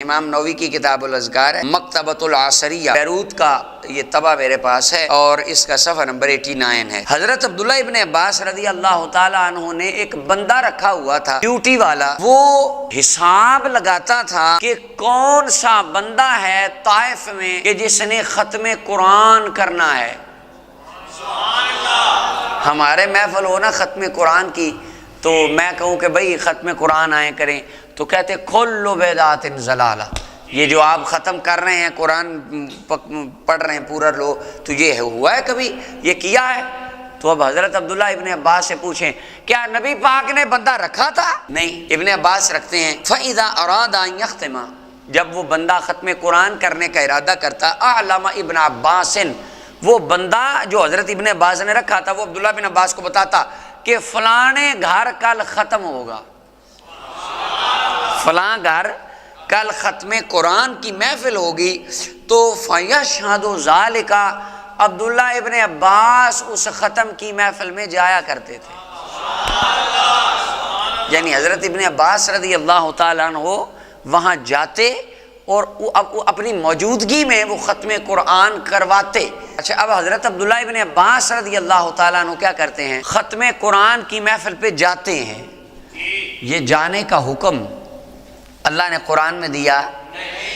امام نووی کی کتاب الاذکار ہے، مکتبۃ العصریہ بیروت کا یہ طبع میرے پاس ہے اور اس کا صفحہ نمبر 89 ہے۔ حضرت عبداللہ ابن عباس رضی اللہ تعالیٰ عنہ نے ایک بندہ رکھا ہوا تھا ڈیوٹی والا، وہ حساب لگاتا تھا کہ کون سا بندہ ہے طائف میں کہ جس نے ختم قرآن کرنا ہے۔ ہمارے محفل ہو نا ختم قرآن کی، تو میں کہوں کہ بھئی ختم قرآن آئے کریں، تو کہتے کل بدعت ضلالہ، یہ جو آپ ختم کر رہے ہیں قرآن پڑھ رہے ہیں پورا لو، تو یہ ہوا ہے کبھی، یہ کیا ہے؟ تو اب حضرت عبداللہ ابن عباس سے پوچھیں کیا نبی پاک نے بندہ رکھا تھا؟ نہیں، ابن عباس رکھتے ہیں فَإِذَا أَرَادَ أَن يَخْتِمَ، جب وہ بندہ ختم قرآن کرنے کا ارادہ کرتا، اعلم ابن عباس، وہ بندہ جو حضرت ابن عباس نے رکھا تھا وہ عبداللہ بن عباس کو بتاتا کہ فلانے گھر کل ختم ہوگا، فلاں گھر کل ختم قرآن کی محفل ہوگی، تو فَيَشْهَدُ ذَلِكَ، عبداللہ ابن عباس اس ختم کی محفل میں جایا کرتے تھے۔ یعنی حضرت ابن عباس رضی اللہ تعالیٰ عنہ وہاں جاتے اور اپنی موجودگی میں وہ ختم قرآن کرواتے۔ اچھا، اب حضرت عبداللہ ابن عباس رضی اللہ تعالیٰ عنہ کیا کرتے ہیں؟ ختم قرآن کی محفل پہ جاتے ہیں۔ یہ جانے کا حکم اللہ نے قرآن میں دیا،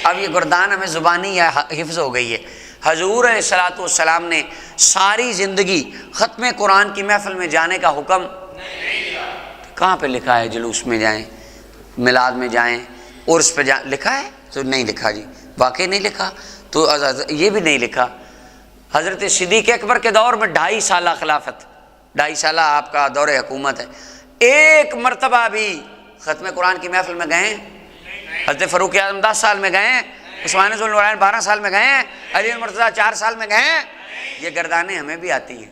اب یہ گردان ہمیں زبانی یا حفظ ہو گئی ہے۔ حضور علیہ الصلوۃ والسلام نے ساری زندگی ختم قرآن کی محفل میں جانے کا حکم کہاں پہ لکھا ہے؟ جلوس میں جائیں، میلاد میں جائیں، عرس پہ جائیں، لکھا ہے؟ تو نہیں لکھا جی، واقعی نہیں لکھا۔ تو یہ بھی نہیں لکھا۔ حضرت صدیق اکبر کے دور میں 2.5 سالہ خلافت، 2.5 سالہ آپ کا دور حکومت ہے، ایک مرتبہ بھی ختم قرآن کی محفل میں گئے؟ حضرت فاروق اعظم 10 سال میں گئے، عثمان ذو النورین 12 سال میں گئے، علی المرتضیٰ 4 سال میں گئے۔ یہ گردانیں ہمیں بھی آتی ہیں۔